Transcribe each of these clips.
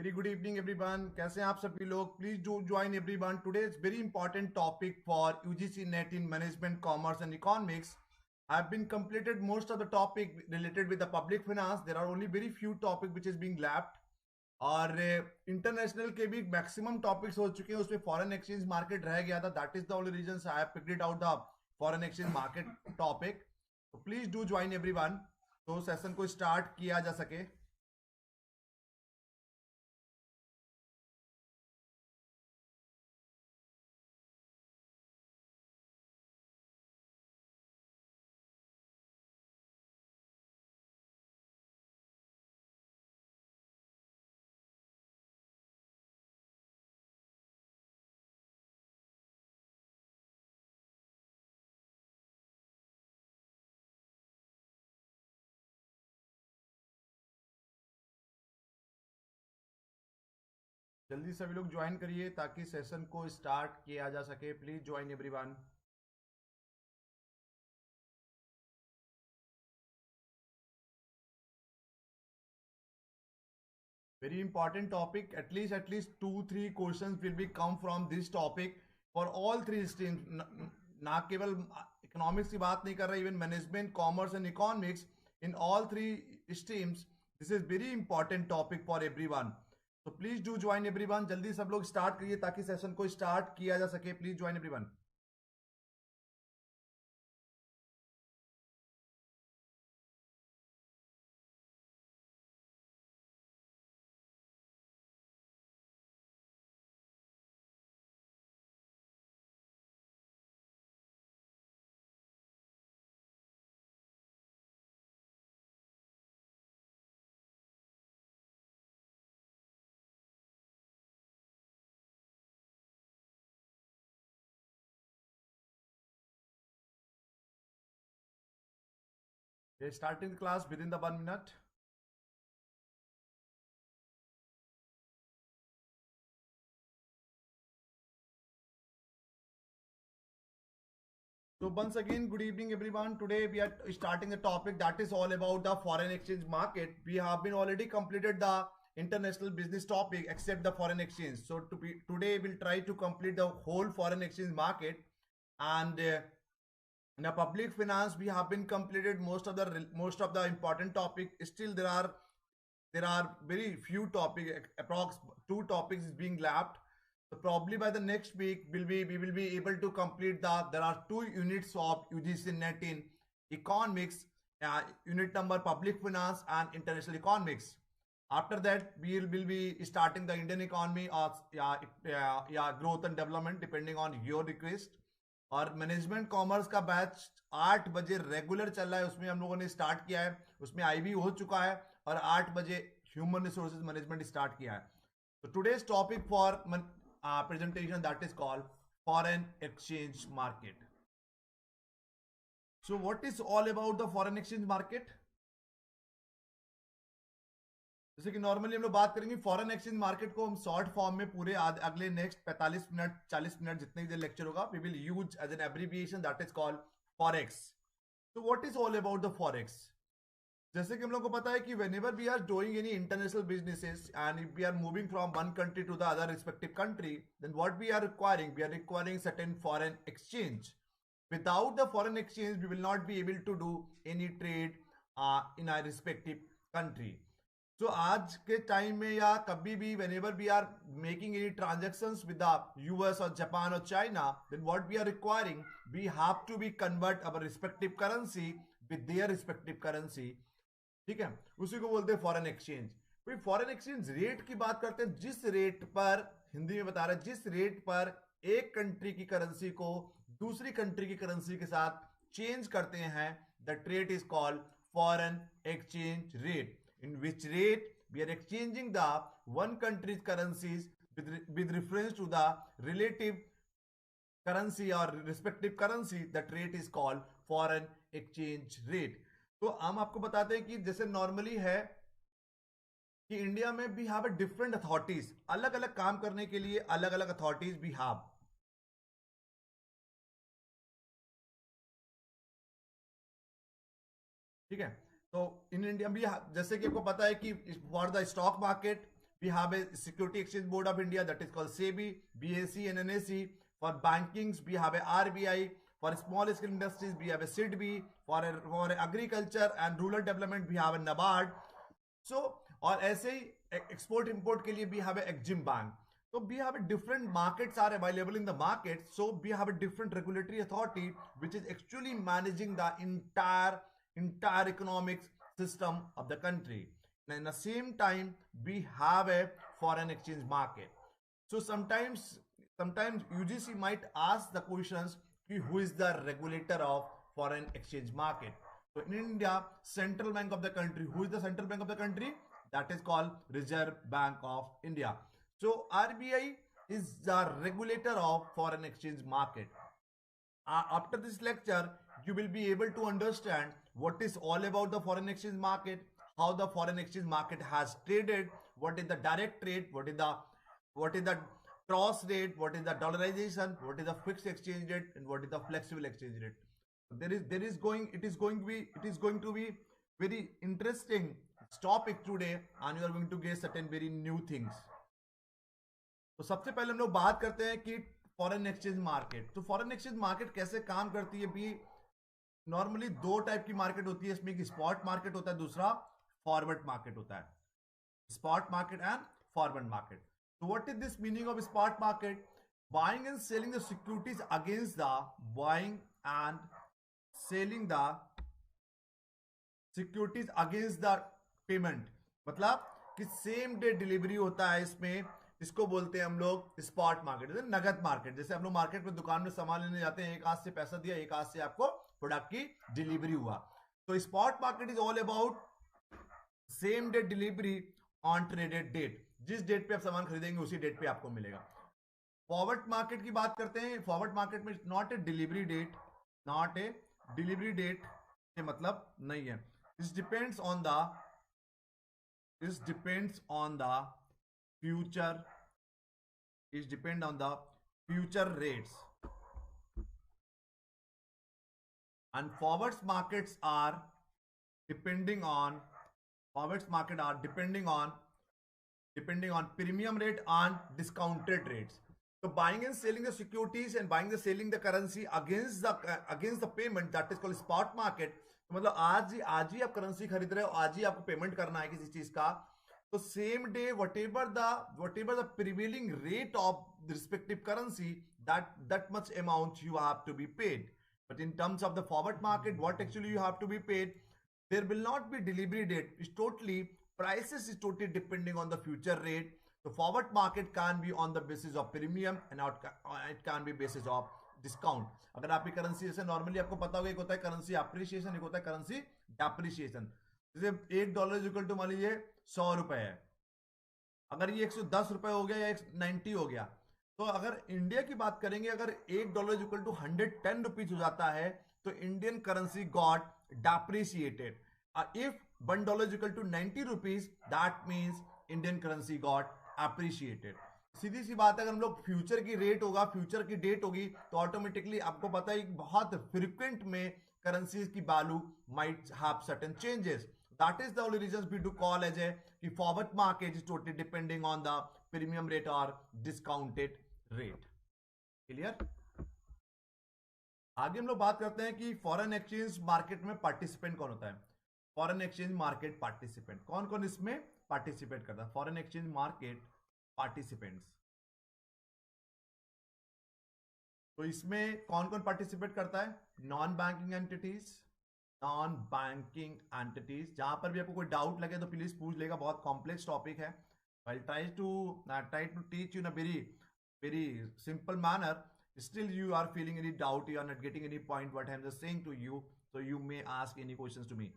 Very good evening everyone, कैसे हैं आप सभी लोग? Please do join everyone. Today is very important topic for UGC net in management commerce and economics. I have been completed most of the topic related with the public finance. There are only very few topic which is being left. और international के भी maximum topics हो चुके हैं, उसमें foreign exchange market रह गया था. That is the only reason I have picked it out the foreign exchange market topic. तो प्लीज डू ज्वाइन एवरीवन, तो सेशन को स्टार्ट किया जा सके. जल्दी सभी लोग ज्वाइन करिए ताकि सेशन को स्टार्ट किया जा सके. Please join everyone. Very important topic. At least 2-3 questions will be come from this topic for all three streams. ना केवल इकोनॉमिक्स की बात नहीं कर रहा, even management, commerce and economics, in all three streams this is very important topic for everyone. तो please do join everyone. जल्दी सब लोग स्टार्ट करिए ताकि सेशन को स्टार्ट किया जा सके. Please join everyone. Starting the class within the 1 minute. So once again, good evening everyone. Today we are starting a topic that is all about the foreign exchange market. We have been already completed the international business topic except the foreign exchange. So today we'll try to complete the whole foreign exchange market. And in a public finance we have been completed most of the important topic. Still there are very few topics, approx 2 topics is being left. So probably by the next week we will be able to complete there are 2 units of UGC net in economics, unit number public finance and international economics. After that we will be starting the Indian economy or growth and development depending on your request. और management commerce का batch 8 बजे regular चल रहा है, उसमें हम लोगों ने स्टार्ट किया है, उसमें आईबी हो चुका है और 8 बजे ह्यूमन रिसोर्सेज मैनेजमेंट स्टार्ट किया है. तो today's topic for presentation that is called foreign exchange market. So what is all about the foreign exchange market? जैसे कि नॉर्मली हम लोग बात करेंगे फॉरेन एक्सचेंज मार्केट को हम शॉर्ट फॉर्म में पूरे अगले नेक्स्ट 45 मिनट 40 मिनट जितने भी लेक्चर होगा we will use as an abbreviation that is called forex. तो what is all about the forex? जैसे कि हम लोग को पता है कि whenever we are doing any international businesses and if we are moving from one country to the other respective country, then what we are requiring certain foreign exchange. Without the foreign exchange we will not be able to do any trade in our respective country. So आज के time में या कभी भी whenever we are making any transactions with the US or Japan or China, then what we are requiring, we have to be convert our respective currency with their respective currency. ठीक है, उसी को बोलते हैं फॉरेन एक्सचेंज. कोई foreign exchange rate की बात करते हैं, जिस रेट पर, हिंदी में बता रहे हैं, जिस रेट पर एक कंट्री की करेंसी को दूसरी कंट्री की करेंसी के साथ चेंज करते हैं, the rate is called foreign exchange rate. In which rate we are exchanging the one countries currencies with reference to the relative currency or respective currency, that rate is called foreign exchange rate. तो हम आपको बताते हैं कि जैसे normally है कि India में भी हैव अ डिफरेंट अथॉरिटीज, अलग अलग काम करने के लिए अलग अलग अथॉरिटीज भी हैव. ठीक है, तो इन इंडिया भी जैसे कि आपको पता है कि for the stock market we have a Security Exchange Board of India, that is called SEBI, BSE and NSE. For bankings, we have a RBI. For small scale industries, we have a SIDBI. For agriculture and rural development, we have a NABARD. So और ऐसे ही export import के लिए भी have EXIM bank. So we have a different markets are available in the market. So we have a different regulatory authority which is actually managing the entire economic system of the country. And in the same time, we have a foreign exchange market. So sometimes UGC might ask the questions, who is the regulator of foreign exchange market? So in India, central bank of the country. Who is the central bank of the country? That is called Reserve Bank of India. So RBI is the regulator of foreign exchange market. After this lecture, you will be able to understand what is all about the foreign exchange market, how the foreign exchange market has traded, what is the direct trade, what is the cross rate, what is the dollarization, what is the fixed exchange rate, and what is the flexible exchange rate. It is going to be very interesting topic today, and you are going to get certain very new things. तो सबसे पहले हम लोग बात करते हैं कि foreign exchange market. तो फॉरेन एक्सचेंज मार्केट कैसे काम करती है भी. नॉर्मली दो टाइप की मार्केट होती है इसमें. एक स्पॉट मार्केट होता है, दूसरा फॉरवर्ड मार्केट होता है. Spot market and forward market. So what is this meaning of spot market? Buying and selling the securities against the buying and selling the securities against the payment. मतलब कि same day delivery होता है इसमें. इसको बोलते हैं हम लोग स्पॉट मार्केट, जैसे नगद मार्केट. जैसे हम लोग मार्केट में दुकान में सामान लेने जाते हैं, एक हाथ से पैसा दिया, एक हाथ से आपको प्रोडक्ट की डिलीवरी हुआ. तो spot market is all about same day delivery on traded date. जिस डेट पे आप सामान खरीदेंगे उसी डेट पे आपको मिलेगा. फॉरवर्ड मार्केट की बात करते हैं. फॉरवर्ड मार्केट में not a delivery date, not a delivery date के मतलब नहीं है. It depends on the future. It depend on the future rates, and forwards markets are depending on premium rate and discounted rates. So buying and selling the securities and buying and selling the currency against the payment, that is called spot market. तो मतलब आज ही आप currency खरीद रहे हो, आज ही आपको payment करना है किसी चीज का. तो same day whatever the prevailing rate of the respective currency, that much amount you have to be paid. But in terms of the forward market, what actually you have to be paid, there will not be delivery date. It's totally prices is totally depending on the future rate. The forward market can be on the basis of premium and it can be basis of discount. अगर आपकी currency जैसे normally आपको पता होगा, एक होता है currency appreciation, एक होता है करेंसी डेप्रिसिएशन. जैसे $1 इक्वल टू मान लीजिए 100 रुपए है. अगर ये 110 रुपए हो गया या 190 हो गया, तो अगर इंडिया की बात करेंगे, अगर $1 इक्वल टू 110 रुपीज हो जाता है तो Indian currency got depreciated. If $1 equal to 90 rupees, that means Indian currency got appreciated. सीधी सी बात है, अगर हम लोग फ्यूचर की रेट होगा, फ्यूचर की डेट होगी, तो ऑटोमेटिकली आपको पता है बहुत फ्रिक्वेंट में currencies की value might have certain changes. That is the only reasons we do call as a forward market is totally depending on the premium rate or discounted rate. Clear? आगे हम लोग बात करते हैं कि फॉरेन एक्सचेंज मार्केट में participant कौन होता है. फॉरेन एक्सचेंज मार्केट पार्टिसिपेंट कौन कौन इसमें पार्टिसिपेट करता है. Foreign exchange market participants. तो इसमें कौन कौन पार्टिसिपेट करता है. Non banking entities. जहां पर भी आपको कोई डाउट लगे तो प्लीज पूछ लेगा, बहुत कॉम्प्लेक्स टॉपिक है. I try to teach you in a very simple manner. Still you are feeling any doubt, you are not getting any point what I am just saying to you, so you may ask any questions to me.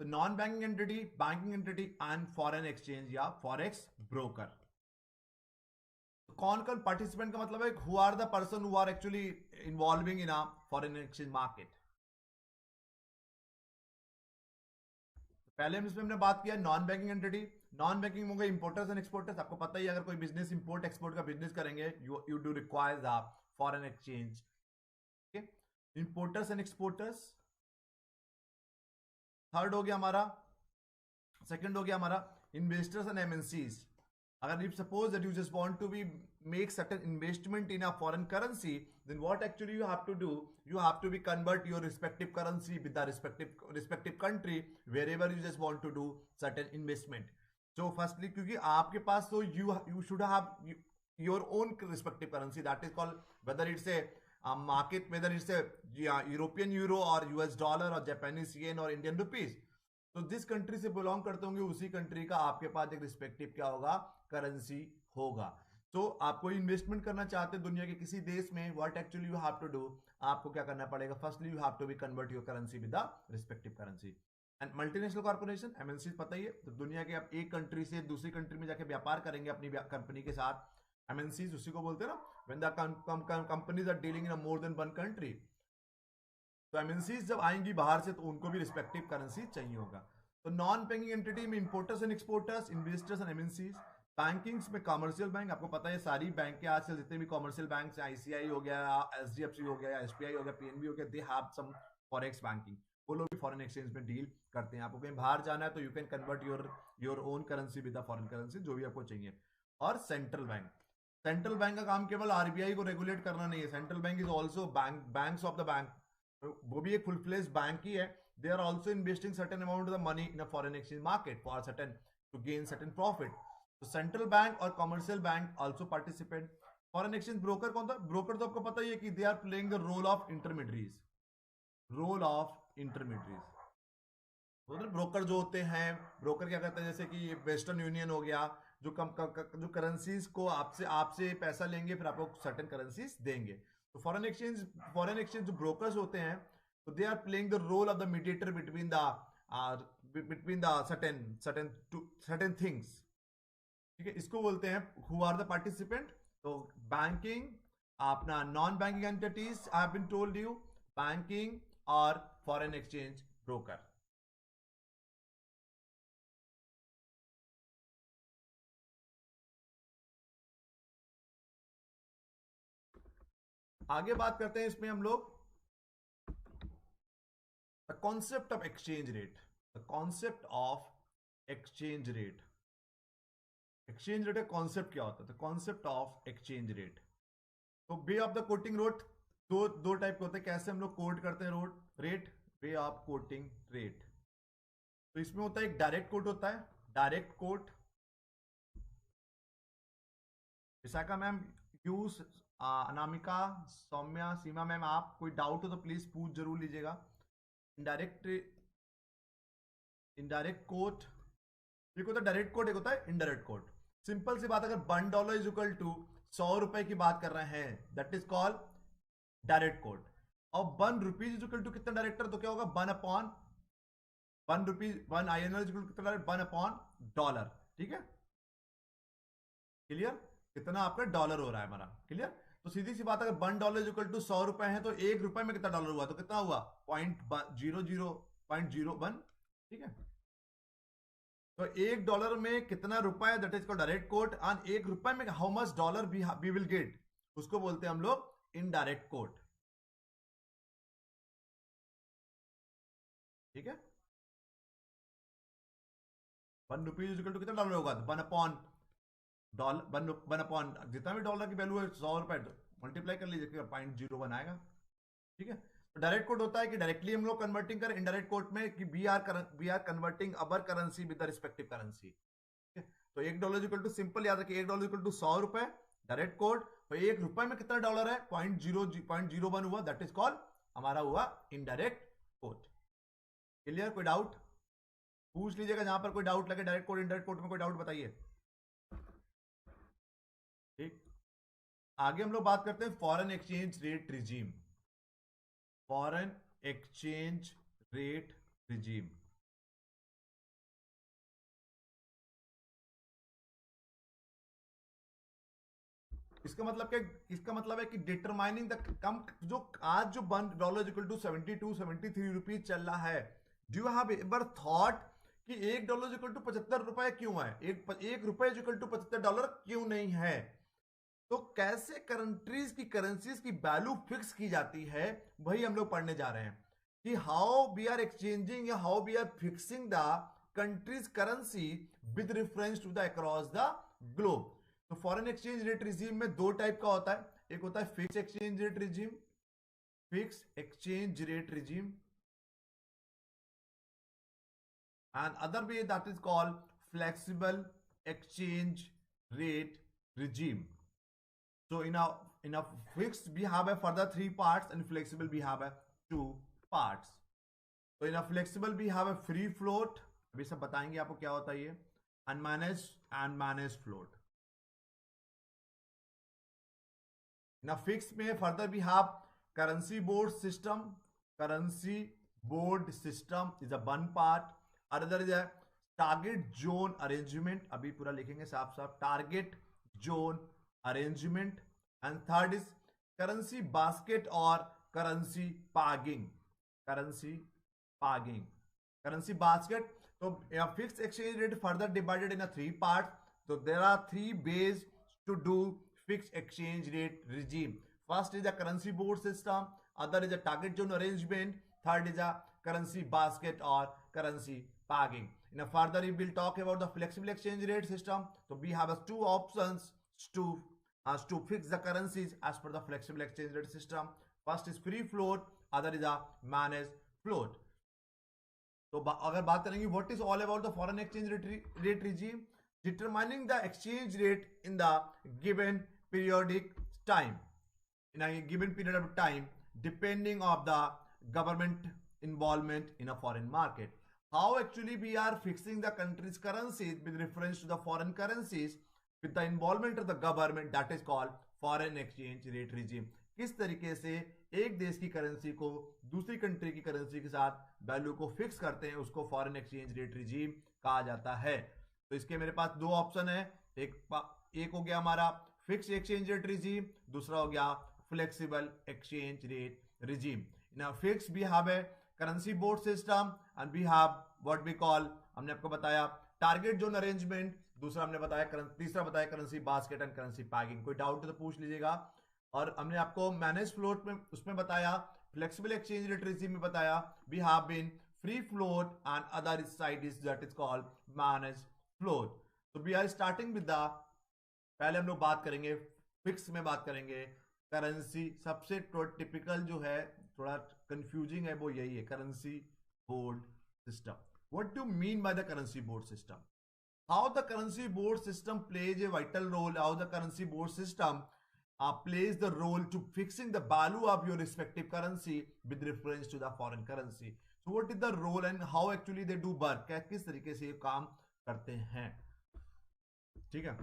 So non-banking entity, banking entity and foreign exchange या forex broker. कौन कौन participant का मतलब है, who are the person who are actually involving in a foreign exchange market. पहले हम इसमें हमने बात किया non banking entity. Non banking होंगे इंपोर्टर्स एंड एक्सपोर्टर्स. आपको पता ही अगर कोई बिजनेस इंपोर्ट एक्सपोर्ट का बिजनेस करेंगे, you do require the foreign exchange. Importers and exporters. Third हो गया हमारा, सेकंड हो गया हमारा इन्वेस्टर्स एंड एमएनसीज. अगर if suppose that you just want to be make certain investment in a foreign currency, then what actually you have to do, you have to be convert your respective currency with the respective country wherever you just want to do certain investment. So firstly, क्योंकि आपके पास तो you should have your own respective currency, that is called, whether it's a market, whether it's a European euro or US dollar or Japanese yen or Indian rupees. तो जिस country से belong करते होंगे उसी country का आपके पास एक respective क्या होगा, करेंसी होगा. तो आप कोई इन्वेस्टमेंट करना चाहते हैं दुनिया के किसी देश में, what actually you have to do, आपको क्या करना पड़ेगा, firstly you have to be convert your currency with the respective currency. And multinational corporation MNC पता ही है, तो दुनिया के आप एक कंट्री से दूसरी कंट्री में जाके व्यापार करेंगे अपनी कंपनी के साथ, एमएनसी उसी को बोलते हैं ना, when the companies are dealing in more than one country. तो एमएनसीज जब आएंगी बाहर से तो उनको भी रिस्पेक्टिव करेंसी चाहिए होगा. तो नॉन बैंकिंग एंटिटी में importers and exporters, investors and MNCs. Bankings में कमर्शियल बैंक, आपको पता है सारी बैंक के आजकल जितने भी कमर्शियल बैंक, आईसीआई हो गया, एचडीएफसी हो गया, एसबीआई हो गया, पीएनबी हो गया, they have some forex banking. वो लोग भी फॉरेन एक्सचेंज में डील करते हैं. आपको कहीं बाहर जाना है तो you can convert your own currency with the foreign currency, जो भी आपको चाहिए. और सेंट्रल बैंक, सेंट्रल बैंक का काम केवल आरबीआई को रेगुलेट करना नहीं है. Central bank is also banks of the bank, वो भी एक फुल फ्लेज बैंक ही है. They are also investing certain amount of the money in a foreign exchange market for certain to gain certain profit. तो central bank और commercial bank also participate. Foreign exchange broker कौन था, broker तो आपको पता ही है कि they are playing the role of intermediaries, role of intermediaries. Broker जो होते हैं, ब्रोकर क्या करते हैं, जैसे कि वेस्टर्न यूनियन हो गया, जो जो करेंसीज को आपसे पैसा लेंगे फिर आपको सर्टेन करेंसीज देंगे. तो फॉरेन एक्सचेंज जो ब्रोकर्स होते हैं, तो they are playing the role of the mediator between the certain things. ठीक है, इसको बोलते हैं हु आर द पार्टिसिपेंट. तो बैंकिंग, अपना non banking entities I have been told you, banking और फॉरेन एक्सचेंज ब्रोकर. आगे बात करते हैं इसमें हम लोग the concept of exchange rate. The concept of exchange rate, exchange rate का कॉन्सेप्ट क्या होता है, the concept of exchange rate. तो way of the quoting rate दो टाइप के होते हैं, कैसे हम लोग कोट करते हैं rate, way of quoting rate. तो इसमें होता है एक डायरेक्ट कोट होता है, direct quote. Vishakha ma'am, use Anamika, Saumya, Seema ma'am, आप कोई डाउट हो तो प्लीज पूछ जरूर लीजिएगा. इनडायरेक्ट कोट, एक होता है डायरेक्ट कोट, एक होता है इनडायरेक्ट कोट. सिंपल सी बात, अगर $1 इज इक्वल टू 100 रुपए की बात कर रहे हैं, that is called direct quote. और ₹1 इज इक्वल टू कितना डायरेक्टर, तो क्या होगा, 1 rupees 1 INR is equal to कितना, 1/$. ठीक है, क्लियर, कितना आपका डॉलर हो रहा है हमारा, क्लियर. तो सीधी सी बात, अगर $1 इज इक्वल टू 100 रुपए है तो ₹1 में कितना डॉलर हुआ, तो कितना हुआ, 0.0001. ठीक है, तो $1 में कितना रुपए, that is called direct quote. And ₹1 में how much dollar we will get, उसको बोलते हैं हम लोग इनडायरेक्ट कोट. ठीक है, ₹1 इज इक्वल टू कितना डॉलर होगा, वन अपॉन जितना भी डॉलर की वैल्यू है 100 रुपए, मल्टीप्लाई कर लीजिए, 0.01 आएगा. ठीक है, तो डायरेक्ट कोट होता है कि डायरेक्टली हम लोग कन्वर्टिंग करें, इनडायरेक्ट कोट में कि we are converting our currency with the respective currency. तो $1 इक्वल टू, सिंपल याद रखिए, $1 इक्वल टू 100 रुपए, डायरेक्ट कोट. तो ₹1 में कितना डॉलर है, 0.01 हुआ, दैट इज कॉल्ड हमारा हुआ इनडायरेक्ट कोट. क्लियर, कोई डाउट पूछ लीजिएगा, जहां पर कोई डाउट लगे डायरेक्ट कोट इनडायरेक्ट कोट में, कोई डाउट बताइए. ठीक, आगे हम लोग बात करते हैं foreign exchange rate regime. Foreign exchange rate regime, इसका मतलब क्या, इसका मतलब है कि डिटरमाइनिंग द कम, जो आज जो $1 इक्वल टू 72-73 रुपीज चल रहा है, do you have ever thought कि $1 इक्वल टू 75 रुपए क्यों है, ₹1 इक्वल टू $75 क्यों नहीं है. तो कैसे कंट्रीज की करेंसीज की वैल्यू फिक्स की जाती है, वही हम लोग पढ़ने जा रहे हैं कि हाउ वी आर एक्सचेंजिंग या how we are fixing the countries currency with reference to the across the globe. तो फॉरेन एक्सचेंज रेट रिजीम में दो टाइप का होता है, एक होता है fix exchange rate regime, fix exchange rate regime, and other way that is called flexible exchange rate regime. So in a fixed we have a further three parts, and flexible we have a two parts. So in a flexible we have a free float, अभी सब बताएंगे आपको क्या होता है ये, unmanaged and managed float. In a fixed में further we have currency board system. Currency board system is a one part. Another is a target zone arrangement, अभी पूरा लिखेंगे साफ साफ, target zone arrangement. And third is currency basket or currency pegging. Currency pegging, currency basket. So a fixed exchange rate further divided in a three parts. So there are three ways to do fixed exchange rate regime. First is a currency board system, other is a target zone arrangement, third is a currency basket or currency pegging. In a further we will talk about the flexible exchange rate system. So we have two options to fix the currencies as per the flexible exchange rate system. First is free float, other is a managed float. तो अगर बात करेंगे what is all about the foreign exchange rate regime, determining the exchange rate in the given periodic time, in a given period of time, depending of the government involvement in a foreign market. How actually we are fixing the country's currencies with reference to the foreign currencies with the involvement of the government, that is called foreign exchange rate regime. किस तरीके से एक देश की currency को दूसरी country की currency के साथ वैल्यू को फिक्स करते हैं, उसको फॉरेन एक्सचेंज रेट रिजीम कहा जाता है. तो इसके मेरे पास दो ऑप्शन है, एक हो गया हमारा फिक्स एक्सचेंज रेट रिजीम, दूसरा हो गया flexible exchange rate regime. In fix we have a currency board system and we have what we call, हमने आपको बताया टारगेट जोन अरेंजमेंट, दूसरा हमने बताया, तीसरा बताया currency basket and currency paging. कोई डाउट तो पूछ लीजिएगा. और हमने आपको मैनेज फ्लोट में उसमें बताया, फ्लेक्सिबल एक्सचेंज रेट रिजीम में बताया we have been free float and other side is that is called manage float. तो we are starting with the, पहले हम लोग बात करेंगे फिक्स में, बात करेंगे करेंसी. सबसे टिपिकल जो है, थोड़ा कंफ्यूजिंग है, वो यही है currency board system. What do mean by the currency board system? How the currency board system plays a vital role, how the currency board system plays the role to fixing the value of your respective currency with reference to the foreign currency. So what is the role and how actually they do work, किस तरीके से ये काम करते हैं. ठीक है,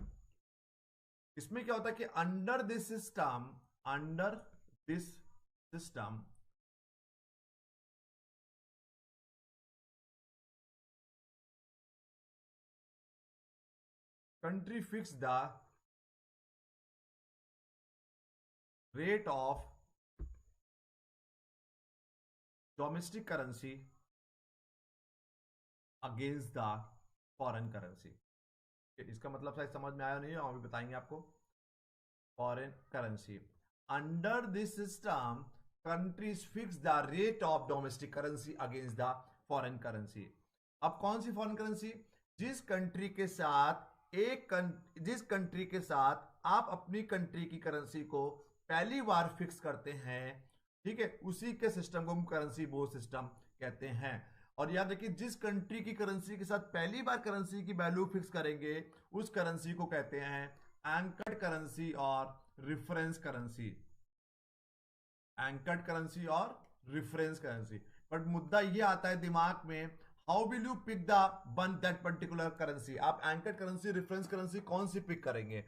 इसमें क्या होता है कि under this system country fix the rate of domestic currency against the foreign currency. इसका मतलब शायद समझ में आया नहीं है, अभी बताएंगे आपको. Foreign currency, under this system countries fix the rate of domestic currency against the foreign currency. अब कौन सी फॉरेन करेंसी? जिस कंट्री के साथ आप अपनी कंट्री की करेंसी को पहली बार फिक्स करते हैं, ठीक है, उसी के सिस्टम को हम करेंसी बोर्ड सिस्टम कहते हैं. और याद रखिए, जिस कंट्री की करेंसी के साथ पहली बार करेंसी की वैल्यू फिक्स करेंगे, उस करेंसी को कहते हैं एंकर्ड करेंसी और रिफरेंस करेंसी. एंकर्ड करेंसी और रिफरेंस करेंसी. बट मुद्दा ये आता है दिमाग में, how will you pick the one that particular currency? आप एंकर्ड करेंसी, रिफरेंस करेंसी कौन सी पिक करेंगे?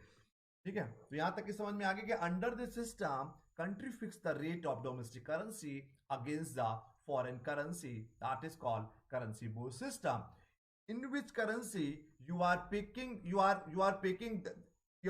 ठीक है, तो यहां तक की समझ में आ गया कि under this system country fix the rate of domestic currency against the foreign currency, that is called currency board system. In which currency you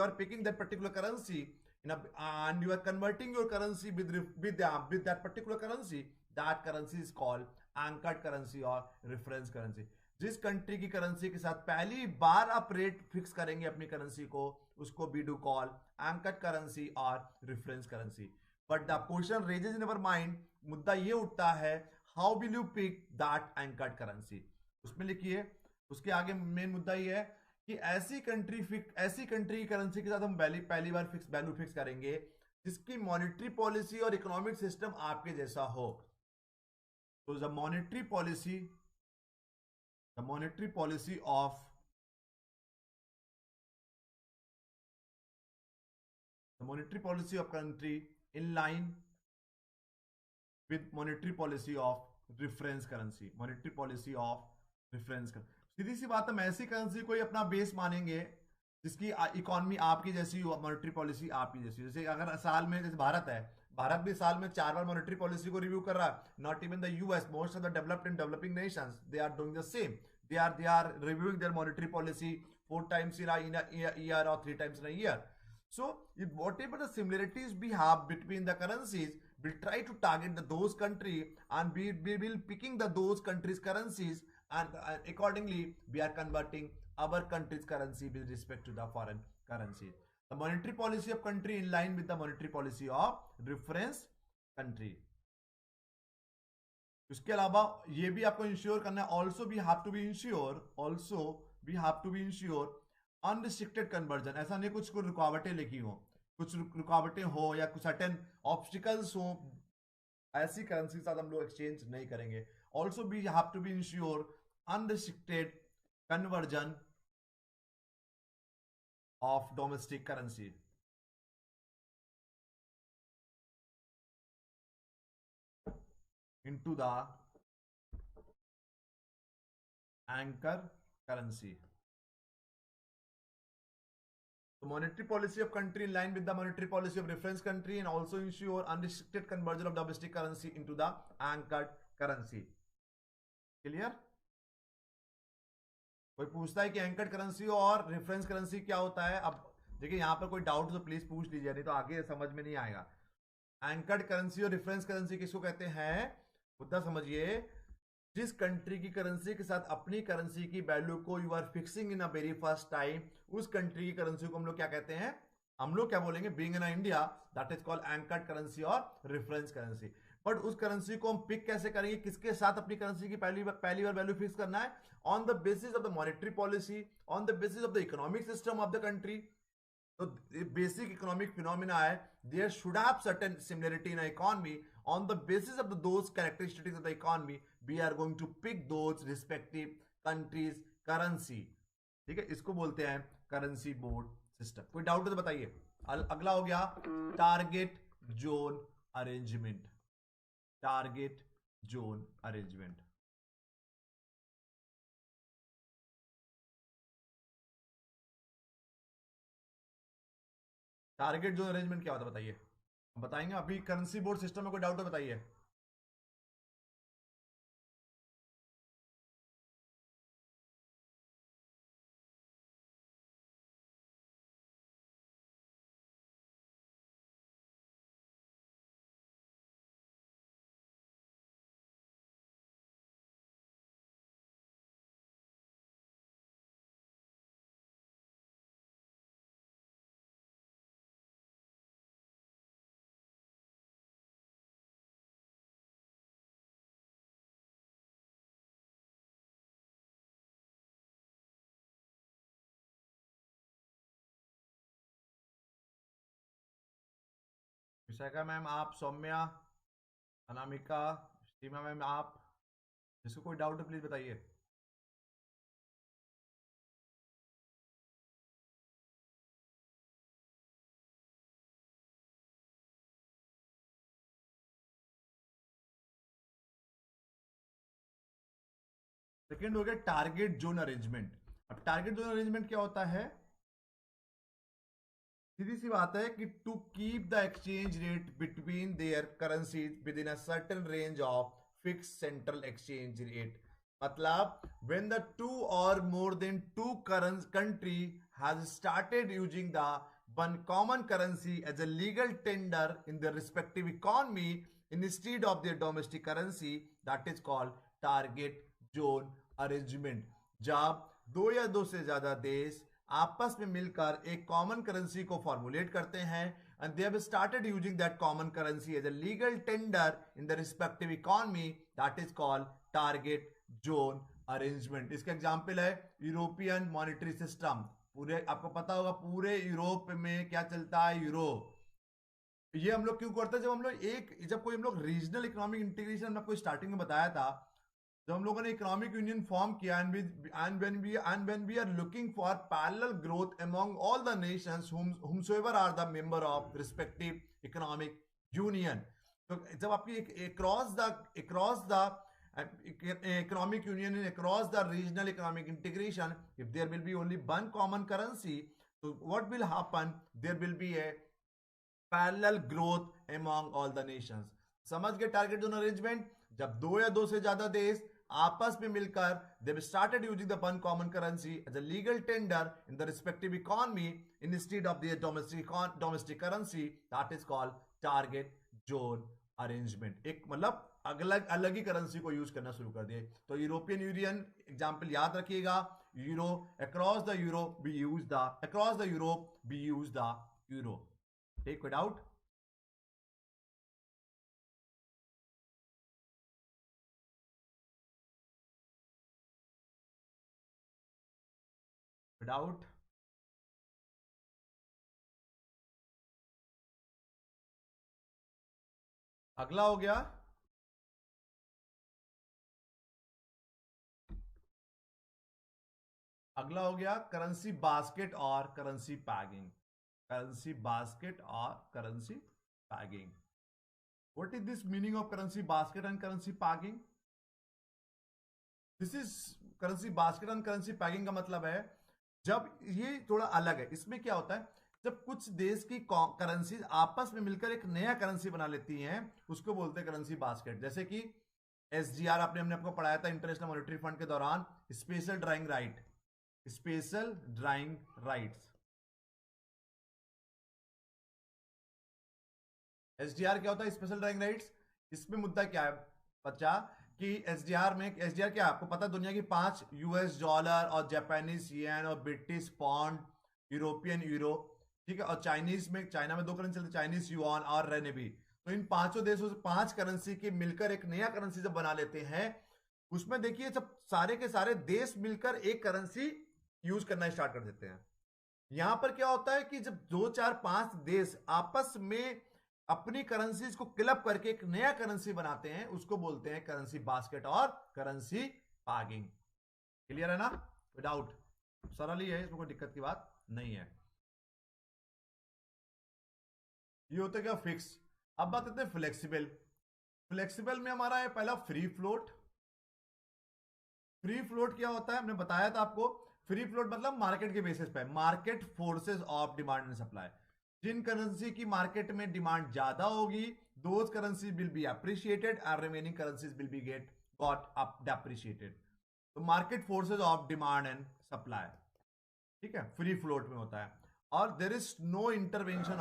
are picking that particular currency and you are converting your currency with that particular currency. That currency is called anchored currency और reference currency. जिस country की currency के साथ पहली बार आप rate fix करेंगे अपनी currency को, उसको we do call anchored currency और reference currency. But the question raises in our mind, मुद्दा ये उठता है, how will you pick that anchored currency? उसमें लिखिए, उसके आगे मेन मुद्दा ये है कि ऐसी कंट्री की करेंसी के साथ हम पहली बार वैल्यू फिक्स करेंगे जिसकी मॉनेटरी पॉलिसी और इकोनॉमिक सिस्टम आपके जैसा हो। तो the monetary policy of country in line with monetary policy of reference currency. सीधी सी बात, हम ऐसी करेंसी को ही अपना बेस मानेंगे जिसकी इकोनॉमी आपकी जैसी हो, मॉनेटरी पॉलिसी आपकी जैसी। जैसे अगर साल में, जैसे भारत भी साल में 4 बार मॉनेटरी पॉलिसी को रिव्यू कर रहा है। Not even the US, most of the developed and developing nations, they are doing the same. they are reviewing their monetary policy 4 times in a year or 3 times in a year. So whatever the similarities we have between the currencies, we'll try to target those country, and we will picking those countries currencies, and accordingly we are converting our country's currency with respect to the foreign currency. The monetary policy of country in line with the monetary policy of reference country. इसके अलावा ये भी आपको ensure करना है, also we have to be ensure unrestricted conversion. ऐसा नहीं कुछ रुकावटें लिखी हो, कुछ रुकावटें हो या कुछ सर्टेन ऑब्स्टिकल्स हो, ऐसी करेंसी के साथ हम लोग एक्सचेंज नहीं करेंगे। Also we have to be ensure unrestricted conversion of domestic currency into the anchor currency. So monetary policy of country in line with the monetary policy of reference country, and also ensure unrestricted conversion of domestic currency into the anchored currency. Clear? कोई पूछता है कि anchored currency और reference currency क्या होता है? अब देखिए यहाँ पर कोई डाउट तो प्लीज पूछ लीजिए, नहीं तो आगे समझ में नहीं आएगा। एंकर्ड करेंसी और रेफरेंस करेंसी किसको कहते हैं? मुद्दा समझिए, जिस कंट्री की करेंसी के साथ अपनी करेंसी की वैल्यू को you are fixing in a very first time, उस कंट्री की करेंसी को हम लोग क्या कहते हैं? हम लोग क्या बोलेंगे? Being in India, that is called anchored currency और रेफरेंस करेंसी। बट उस करेंसी को हम पिक कैसे करेंगे? किसके साथ अपनी करेंसी की पहली बार वैल्यू फिक्स करना है? On the basis of the monetary policy, on the basis of the economic system of the country. तो बेसिक इकोनॉमिक फिनोमिना है, there should have certain similarity in economy, on the basis of those characteristics of the economy we are going to pick those respective countries currency. ठीक है, इसको बोलते हैं currency board system. कोई doubt है तो बताइए। अगला हो गया target zone arrangement. Target zone arrangement target zone arrangement क्या होता है बताइए, बताएंगे। अभी करेंसी बोर्ड सिस्टम में कोई डाउट है बताइए। विशाखा मैम आप, सौम्या, अनामिका, सीमा मैम आप, जिसको कोई डाउट है प्लीज बताइए। सेकेंड हो गया टारगेट जोन अरेंजमेंट। अब टारगेट जोन अरेंजमेंट क्या होता है? सीधी सी बात है कि to keep the exchange rate between their currencies within a certain range of fix central exchange rate. मतलब when the two or more than two country has started using the one common currency as a legal tender in their respective economy instead of their domestic currency, that is called target zone arrangement. जब दो या दो से ज्यादा देश आपस में मिलकर एक कॉमन करेंसी को फॉर्मुलेट करते हैं and they have started using that common currency as a legal tender in the respective economy, that is called target zone arrangement. इसका एग्जांपल है यूरोपियन मॉनेटरी सिस्टम। पूरे आपको पता होगा पूरे यूरोप में क्या चलता है, यूरो। ये हम लोग क्यों करते हैं, जब कोई हम लोग रीजनल इकोनॉमिक इंटीग्रेशन आपको स्टार्टिंग में बताया था, जब हम लोगों ने इकोनॉमिक यूनियन फॉर्म किया, and when we are looking for parallel growth among all the nations whomsoever are the member of respective economic union. तो जब आपकी across the economic union and across the regional economic integration, if there will be only one common currency, so what will happen, there will be a parallel growth among all the Nations. समझ गए target zone arrangement? जब दो या दो से ज्यादा देश आपस में मिलकर they started using the one common currency as a legal tender in the respective economy instead of the domestic currency, that is called target zone arrangement. एक मतलब अलग अलग ही करेंसी को यूज करना शुरू कर दिए। तो यूरोपियन यूनियन एग्जांपल याद रखिएगा, euro across the Europe we use the euro. Take it out. Without. अगला हो गया करेंसी बास्केट और करेंसी पैगिंग। करेंसी बास्केट और currency pegging. What is this meaning of currency basket and currency pegging? This is currency basket and currency pegging का मतलब है, जब ये थोड़ा अलग है, इसमें क्या होता है, जब कुछ देश की करेंसी आपस में मिलकर एक नया करेंसी बना लेती हैं, उसको बोलते हैं करेंसी बास्केट। जैसे कि एसडीआर हमने आपको पढ़ाया था इंटरनेशनल मॉनेटरी फंड के दौरान, स्पेशल ड्राइंग राइट्स। एसडीआर क्या होता है, स्पेशल ड्राइंग राइट्स। इसमें मुद्दा क्या है बच्चा कि एसडीआर क्या है आपको पता, दुनिया की 5 यूएस डॉलर और जापानीज येन और ब्रिटिश पाउंड, यूरोपियन यूरो, ठीक है, और चाइना में 2 करेंसी चलती, चाइनीज युआन और रेनेबी। तो इन पांचों देशों से 5 करेंसी की मिलकर एक नया करेंसी जब बना लेते हैं, उसमें देखिए जब सारे के सारे देश मिलकर एक करेंसी यूज करना स्टार्ट कर देते हैं। यहां पर क्या होता है कि जब 2 4 5 देश आपस में अपनी करेंसीज को क्लब करके एक नया करेंसी बनाते हैं, उसको बोलते हैं करेंसी बास्केट और करेंसी पैगिंग। क्लियर है ना? विदाउट, सरल ही है, इसमें कोई दिक्कत की बात नहीं है। ये होता है क्या, फिक्स। अब बात करते हैं फ्लेक्सिबल। फ्लेक्सिबल में हमारा है पहला फ्री फ्लोट। फ्री फ्लोट क्या होता है, हमने बताया था आपको। फ्री फ्लोट मतलब मार्केट के बेसिस पे, market forces of demand and supply. जिन करेंसी की मार्केट में डिमांड ज्यादा होगी, those currency will be appreciated and remaining currencies will be got up depreciated. तो market forces of demand and supply, ठीक है, फ्री फ्लोट में होता है। और there is no intervention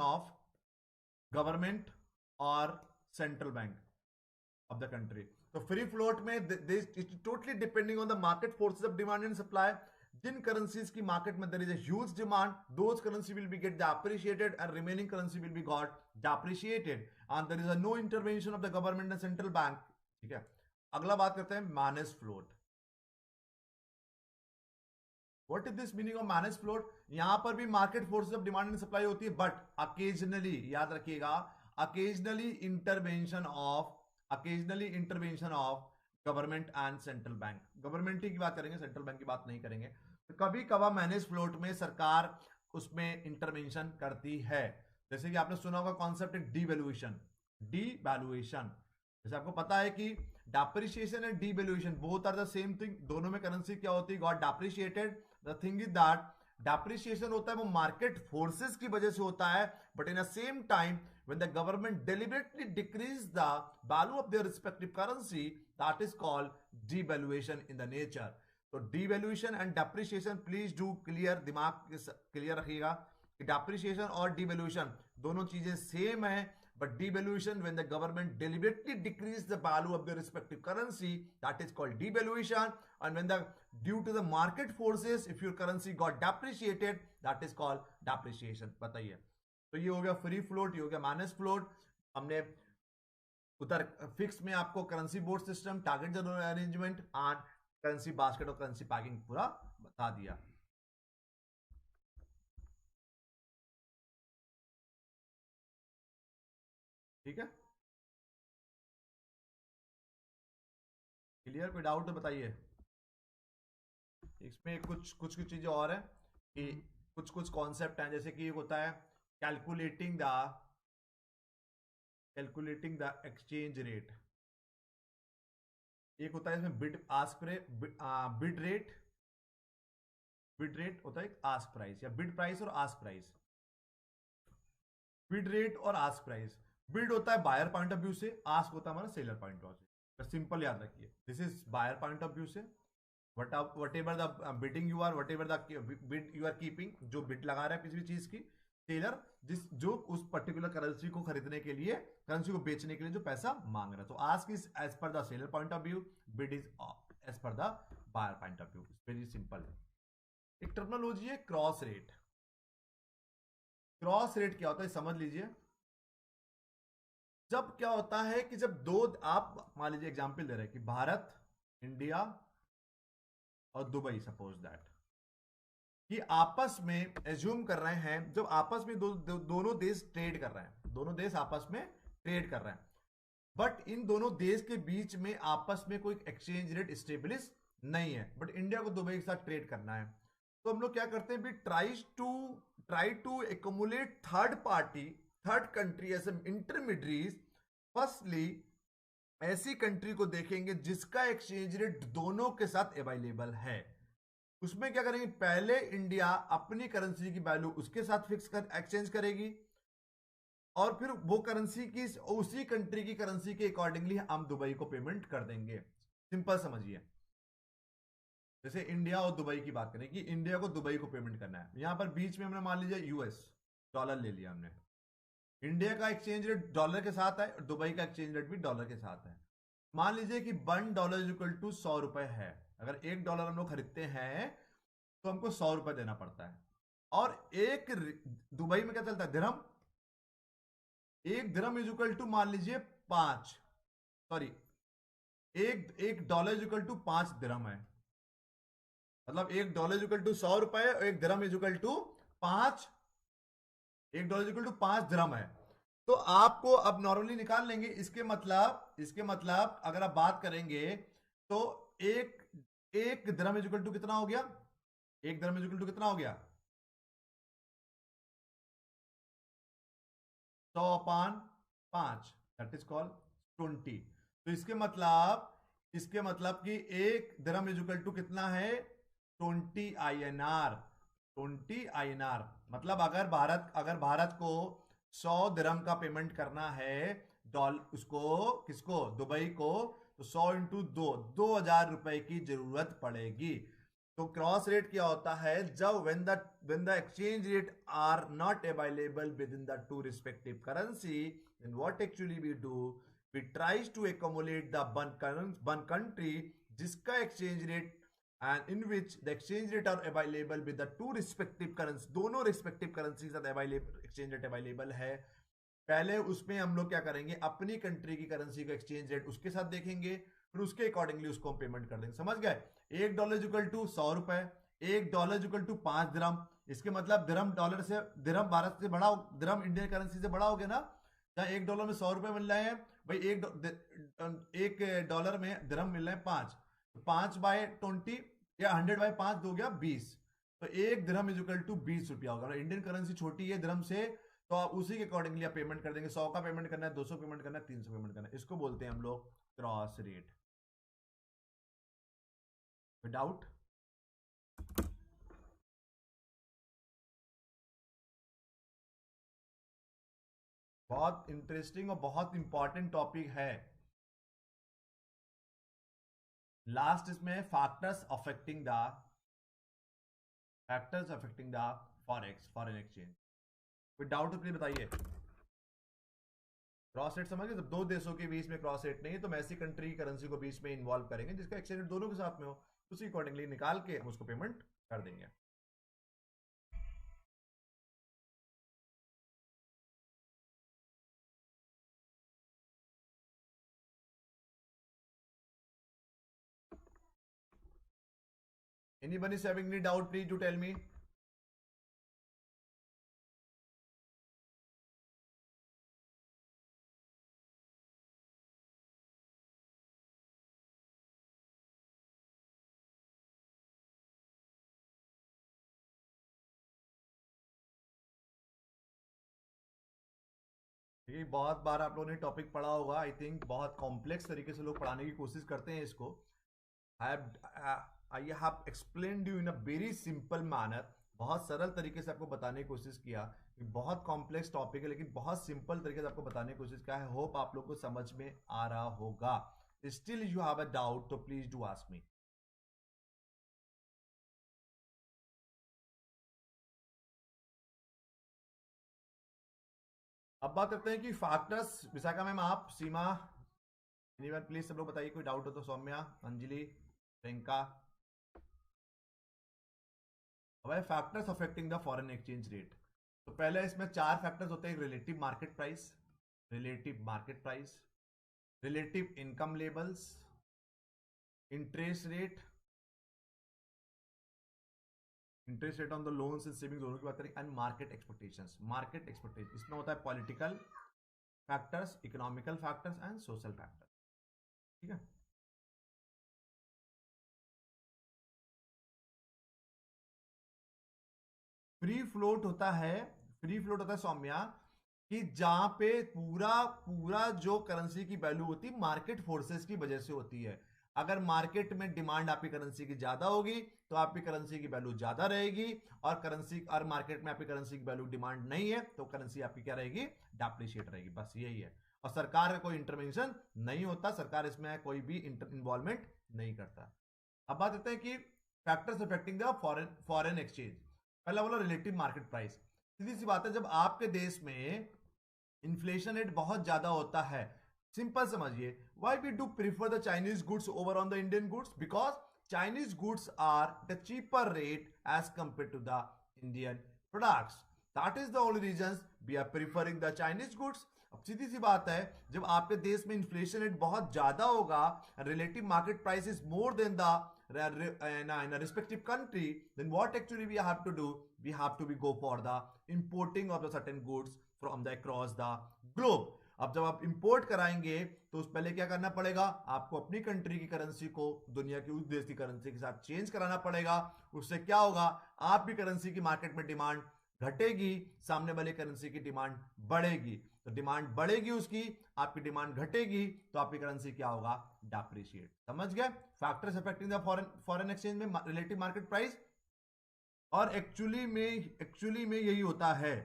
of government और central bank of the country. तो free float में totally depending on the market forces of demand and supply. जिन करेंसीज की मार्केट में there is a huge demand, those currency will be get depreciated and remaining currency will be got depreciated and there is a no intervention of the government and central bank, ठीक है। अगला बात करते हैं manage float. What is this meaning of manage float? यहां पर भी market forces of demand and supply होती है, बट अकेजनली, याद रखिएगा, occasionally intervention of government and central bank. Government की बात करेंगे, सेंट्रल बैंक की बात नहीं करेंगे। तो कभी कभार मैनेज फ्लोट में सरकार उसमें इंटरवेंशन करती है। जैसे कि आपने सुना होगा कॉन्सेप्ट डीवैल्यूएशन। जैसे आपको पता है कि depreciation and devaluation both are the same thing. दोनों में करेंसी क्या होती है, got depreciated. The thing is that depreciation होता है वो मार्केट फोर्सेस की वजह से होता है, but in a same time when the government deliberately decrease the value of their respective currency, that is called devaluation in the nature. तो devaluation and depreciation please do clear, दिमाग clear रखिएगा कि depreciation और devaluation दोनों चीजें same है, but devaluation when the government deliberately decrease the value of the respective currency, that is called devaluation. And when the due to the market forces if your currency got depreciated, that is called depreciation। बताइए। तो ये हो गया free float, ये हो गया manage float. हमने उधर फिक्स में आपको currency board system, target general arrangement and currency basket और करेंसी पैकिंग पूरा बता दिया। ठीक है, क्लियर? कोई डाउट तो बताइए। इसमें कुछ कुछ कुछ चीजें और है कि कुछ कुछ कॉन्सेप्ट हैं, जैसे कि एक होता है कैलकुलेटिंग द एक्सचेंज रेट। एक होता है इसमें बिड आस्क बिड रेट होता है, आस्क प्राइस, या बिड प्राइस और आस्क प्राइस। बिड रेट और आस्क प्राइस, बिड होता है बायर पॉइंट ऑफ व्यू से, आस्क होता है हमारा सेलर पॉइंट ऑफ व्यू से। सिंपल याद रखिए, this is buyer point of view से, whatever the bidding you are, whatever the bid you are keeping, जो बिड लगा रहा है किसी भी चीज की, सेलर जो उस पर्टिकुलर करेंसी को खरीदने के लिए, करेंसी को बेचने के लिए जो पैसा मांग रहा है। तो ask is as per the seller point of view, bid is as per the buyer point of view. Very simple है। एक टर्मिनोलॉजी है क्रॉस रेट। क्रॉस रेट क्या होता है समझ लीजिए। जब क्या होता है कि जब दो, आप मान लीजिए एग्जांपल दे रहे हैं कि भारत, इंडिया और दुबई, सपोज दैट, कि आपस में एज्यूम कर रहे हैं, जब आपस में दोनों देश ट्रेड कर रहे हैं, दोनों देश आपस में ट्रेड कर रहे हैं, बट इन दोनों देश के बीच में आपस में कोई एक्सचेंज रेट स्टेब्लिश नहीं है, बट इंडिया को दुबई के साथ ट्रेड करना है। तो हम लोग क्या करते हैं, try to accumulate third party, third country as intermediate. Firstly ऐसी कंट्री को देखेंगे जिसका एक्सचेंज रेट दोनों के साथ अवेलेबल है। उसमें क्या करेंगे, पहले इंडिया अपनी करेंसी की वैल्यू उसके साथ फिक्स कर एक्सचेंज करेगी, और फिर वो करेंसी की, उसी कंट्री की करेंसी के अकॉर्डिंगली हम दुबई को पेमेंट कर देंगे। सिंपल समझिए, जैसे इंडिया और दुबई की बात करें कि इंडिया को दुबई को पेमेंट करना है, यहां पर बीच में हमने मान लीजिए यूएस डॉलर ले लिया हमने, इंडिया का एक्सचेंज रेट डॉलर के साथ है और दुबई का एक्सचेंज रेट भी डॉलर के साथ है। मान लीजिए कि $1 इक्वल टू 100 रुपए है। अगर $1 हम लोग खरीदते हैं तो हमको 100 रुपए देना पड़ता है। और दुबई में क्या चलता है, दिरहम। एक दिरहम इज इक्वल टू मान लीजिए 5, सॉरी, एक dollar is equal to 5 dirham है। मतलब $1 इज इक्वल टू 100 रुपए और एक dirham is equal to 5, $1 equal to 5 dirham है। तो आपको अब नॉर्मली निकाल लेंगे, इसके मतलब अगर आप बात करेंगे तो एक दिरहम इज इक्वल टू कितना हो गया, एक दिरहम इज इक्वल टू कितना हो गया, 100/5, दैट इज कॉल्ड 20। तो इसके मतलब कि एक दिरहम इज इक्वल टू कितना है, 20 INR। 20 INR मतलब अगर भारत को 100 दिरहम का पेमेंट करना है, उसको, किसको, दुबई को, तो 100 इंटू 2,000 रुपए की जरूरत पड़ेगी। तो क्रॉस रेट क्या होता है, जब when the exchange rate are not available within the two respective currency, then what actually we do, we tries to accumulate the one country जिसका exchange rate and in which the exchange rate are available with the two respective currency, दोनों respective currency साथ available exchange rate available है। पहले उसमें हम लोग क्या करेंगे, अपनी कंट्री की करेंसी का एक्सचेंज रेट उसके साथ देखेंगे, फिर उसके अकॉर्डिंगली उसको हम पेमेंट कर देंगे। समझ गए? $1 इक्वल टू 100 रुपए, $1 इक्वल टू 5 दिरहम। इसके मतलब दिरहम भारत से बड़ा, दिरहम इंडियन करेंसी से बड़ा हो गया ना। जहां $1 में 100 रुपए मिल रहे हैं भाई, $1 में दिरहम मिल रहे हैं 5, तो 5/20 या 100/5 दो गया 20। तो एक दिरहम इज इक्वल टू 20 रुपया होगा। इंडियन करेंसी छोटी है दिरहम से, तो आप उसी के अकॉर्डिंगली आप पेमेंट कर देंगे। 100 का पेमेंट करना है, 200 पेमेंट करना है, 300 पेमेंट करना है। इसको बोलते हैं हम लोग क्रॉस रेट। विदाउट, बहुत इंटरेस्टिंग और बहुत इंपॉर्टेंट टॉपिक है। लास्ट इसमें factors affecting the foreign exchange. कोई डाउट तो प्लीज बताइए। क्रॉस रेट समझ गए, जब दो देशों के बीच में क्रॉस रेट नहीं है तो हम ऐसी कंट्री की करेंसी को बीच में इन्वॉल्व करेंगे जिसका एक्सचेंज रेट दोनों के साथ में हो, उसी अकॉर्डिंगली निकाल के हम उसको पेमेंट कर देंगे। Anyone is having any doubt, please do tell me. ये बहुत बार आप लोगों ने टॉपिक पढ़ा होगा, आई थिंक बहुत कॉम्प्लेक्स तरीके से लोग पढ़ाने की कोशिश करते हैं इसको. I have explained you in a very simple manner. बहुत सरल तरीके से आपको बताने की कोशिश किया. बहुत कॉम्प्लेक्स टॉपिक है लेकिन बहुत सिंपल तरीके से आपको बताने की कोशिश किया है. होप आप लोग को समझ में आ रहा होगा. Still you have a doubt तो प्लीज डू आस्क मी. अब बात करते हैं कि फैक्टर्स. विशाखा मैम, आप, सीमा, एनीवन प्लीज सब लोग बताइए कोई डाउट हो तो. सौम्या, अंजलि, प्रियंका. अब है factors affecting the foreign exchange rate. तो पहले इसमें 4 फैक्टर्स होते हैं. Relative market price, relative market price, relative income levels, interest rate, interest rate on the loans and savings दोनों की बात करें, and market expectations. Market expectation इसमें होता है political factors, economical factors and social factor. ठीक है. फ्री फ्लोट होता है, फ्री फ्लोट होता है सौम्या, कि जहां पे पूरा पूरा जो करेंसी की वैल्यू होती है मार्केट फोर्सेस की वजह से होती है. अगर मार्केट में डिमांड आपकी करेंसी की ज्यादा होगी तो आपकी करेंसी की वैल्यू ज्यादा रहेगी, और मार्केट में आपकी करेंसी की वैल्यू डिमांड नहीं है तो करेंसी आपकी क्या रहेगी, डेप्रिशिएट रहेगी. बस यही है. और सरकार का कोई इंटरवेंशन नहीं होता, सरकार इसमें कोई भी इन्वॉल्वमेंट नहीं करता. अब बात करते हैं कि factors affecting the foreign exchange. पहला बोला रिलेटिव मार्केट प्राइस. सीधी सी बात है, जब आपके देश में इन्फ्लेशन रेट बहुत ज्यादा होता है, सिंपल समझिए, why we do prefer the Chinese goods over on the Indian goods? Because Chinese goods are the cheaper rate as compare to the Indian products. That is the only reason we are preferring the Chinese goods. अब सीधी सी बात है, जब आपके देश में inflation rate बहुत ज्यादा होगा, relative market price is more than the in a respective country, then what actually we have to do? We have to go for the importing of the certain goods from the across the globe. अब जब आप import कराएंगे तो उस पहले क्या करना पड़ेगा, आपको अपनी कंट्री की करेंसी को दुनिया की उस देश की करेंसी के साथ चेंज कराना पड़ेगा. उससे क्या होगा, आपकी करेंसी की मार्केट में डिमांड घटेगी, सामने वाले करेंसी की डिमांड बढ़ेगी. तो डिमांड बढ़ेगी उसकी, आपकी डिमांड घटेगी तो आपकी करेंसी क्या होगा, डेप्रिशिएट. समझ गए? Factors affecting the foreign exchange में रिलेटिव मार्केट प्राइस. और एक्चुअली में यही होता है.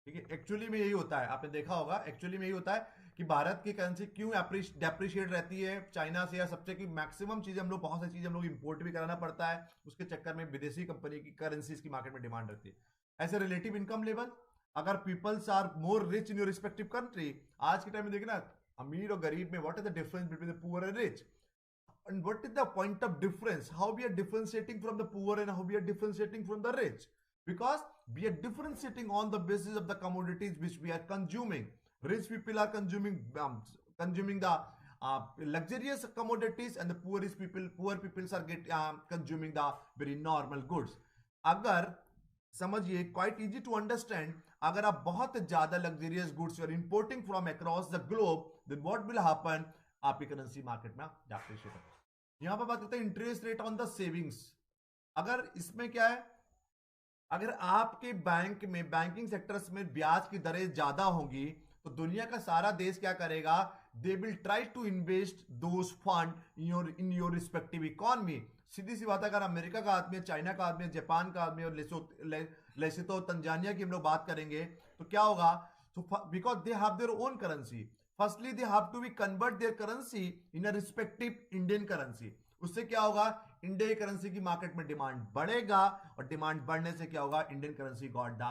ठीक है, एक्चुअली में यही होता है. आपने देखा होगा एक्चुअली में यही होता है कि भारत की करेंसी क्यों डेप्रिशिएट रहती है चाइना से या सबसे, कि मैक्सिमम चीजें हम लोग, बहुत सारी चीजें हम लोग इंपोर्ट भी कराना पड़ता है, उसके चक्कर में विदेशी कंपनी की करेंसीज की मार्केट में डिमांड रहती है. ऐसे रिलेटिव इनकम लेवल, अगर peoples are more rich in your respective country, आज के टाइम में देखना अमीर और गरीब में what is the difference between the poor and rich, and what is the point of difference, how we are differentiating from the poor and how we are differentiating from the rich? Because we are differentiating on the basis of the commodities which we are consuming. Rich people are consuming the luxurious commodities, and the poor people are consuming the very normal goods. अगर समझिए, quite easy to understand, अगर आप बहुत ज्यादा luxurious goods you are importing from across the globe, then what will happen? आपकी currency market में depreciate होगा. यहां पर बात करते हैं interest rate on the savings. अगर इसमें क्या है, अगर आपके बैंक में, बैंकिंग सेक्टर्स में ब्याज की दरें ज्यादा होंगी तो दुनिया का सारा देश क्या करेगा, they will try to invest those fund in your respective economy. सीधी सी बात है, अगर अमेरिका का आदमी है, चाइना का आदमी है, जापान का आदमी, और लेसोतो तंजानिया की हम लोग बात करेंगे तो क्या होगा, तो because they have their own currency, firstly they have to be convert their currency in a respective Indian currency. उससे क्या होगा, इंडियन करेंसी की मार्केट में डिमांड बढ़ेगा, और डिमांड बढ़ने से क्या होगा, Indian currency got the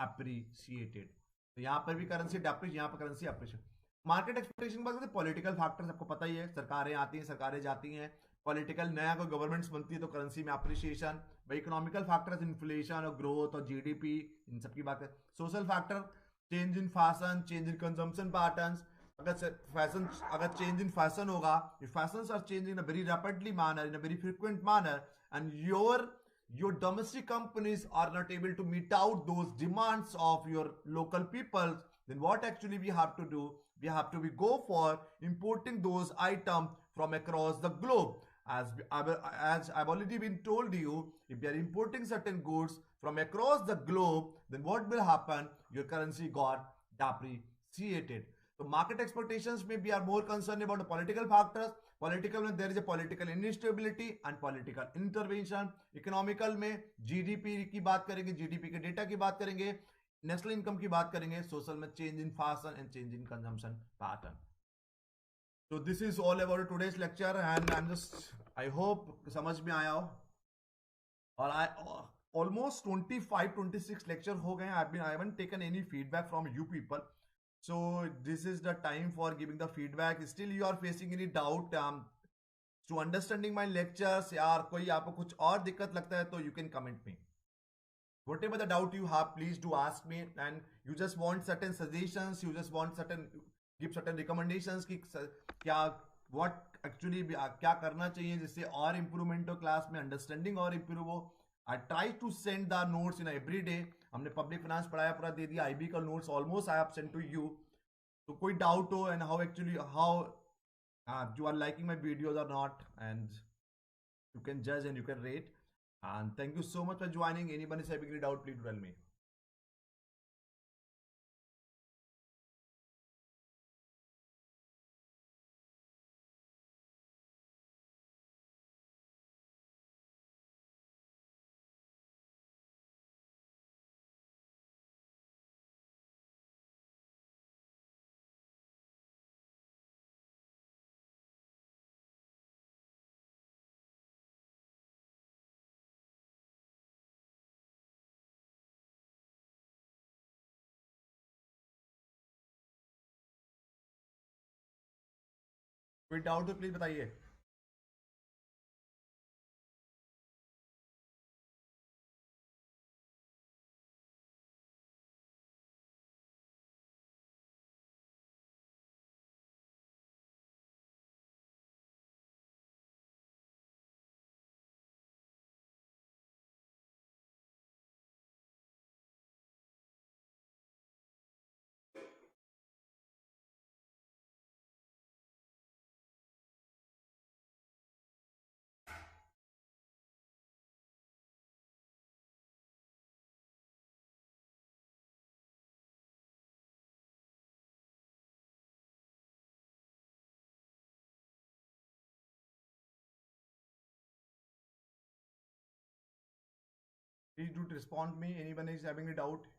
appreciated. तो यहां पर भी करेंसी डेप्रिशिएट, यहां पर करेंसी अप्रिशिएट. मार्केट एक्सपेक्टेशन बात करते हैं, पॉलिटिकल फैक्टर्स आपको पता ही है, सरकारें आती हैं, सरकारें जाती हैं, पॉलिटिकल नया कोई गवर्नमेंट्स बनती है तो करेंसी में अप्रिशिएशन. भाई इकोनॉमिकल फैक्टर्स, इन्फ्लेशन और ग्रोथ और जीडीपी, इन सब की बात है. Social factor, change in fashion, change in consumption patterns. अगर चेंज इन फैशन होगा, if fashions are changing in a very rapidly manner, in a very frequent manner, and your domestic companies are not able to meet out those demands of your local people, then what actually we have to do? We have to go for importing those items from across the globe. As I've already been told you, if we are importing certain goods from across the globe, then what will happen? Your currency got depreciated. So market expectations may be are more concerned about the political factors. Political में there is a political instability and political intervention. Economical में GDP की बात करेंगे, GDP के data की बात करेंगे, national income की बात करेंगे, सोशल में change in fashion and change in consumption pattern. So this is all about today's lecture and I hope समझ में आया हो. और almost 25-26 lecture हो गए. I haven't taken any feedback from you people. So this is the time for giving the feedback. Still you are facing any doubt to understanding my lectures, यार कोई आपको कुछ और दिक्कत लगता है तो you can comment me. Whatever the doubt you have, please do ask me. And you just want certain suggestions, you just want give certain recommendations कि क्या what actually क्या करना चाहिए जिससे और improvement हो क्लास में, understanding और improve हो. I try to send the notes in every day. हमने पब्लिक फाइनेंस पढ़ाया पूरा दे दिया, IB का notes almost I have send to you. तो कोई डाउट हो and how you are liking my videos or not, and you can judge and you can rate. And thank you so much for joining. Anyone is having any doubt, please tell me. कोई doubt हो please बताइए. Please do respond me. Anyone is having a doubt.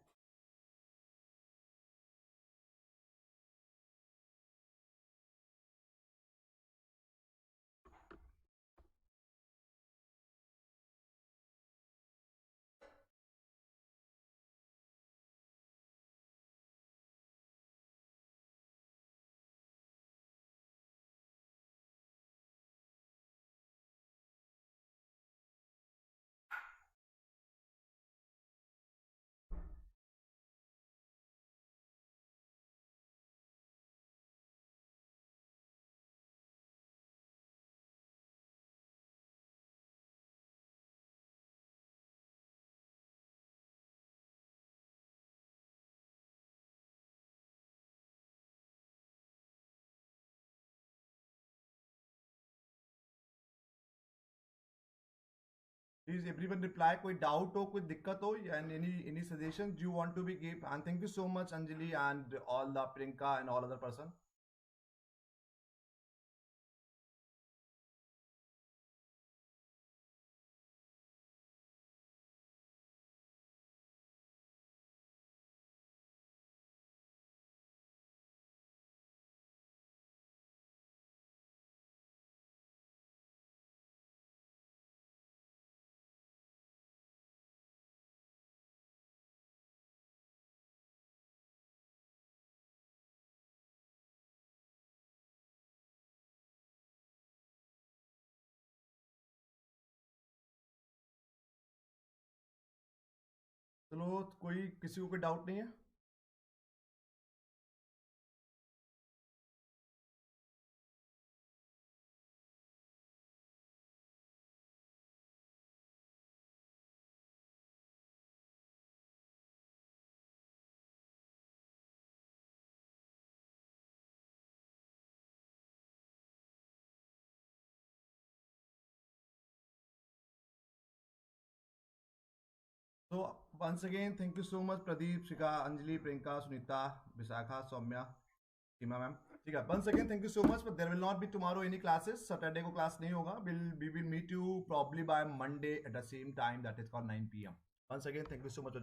Please everyone reply. कोई doubt हो, कोई दिक्कत हो, and any suggestions you want to be give. And thank you so much Anjali and all the Priyanka and all other person. चलो कोई किसी को कोई डाउट नहीं है. So once again, thank you so much, Pradeep, Shika, Anjali, Priyanka, Sunita, Visakha, Soumya, Seema ma'am. ठीक है. Once again, thank you so much. But there will not be tomorrow any classes. Saturday को class नहीं होगा. We will meet you probably by Monday at the same time. That is called 9 p.m. Once again, thank you so much for joining.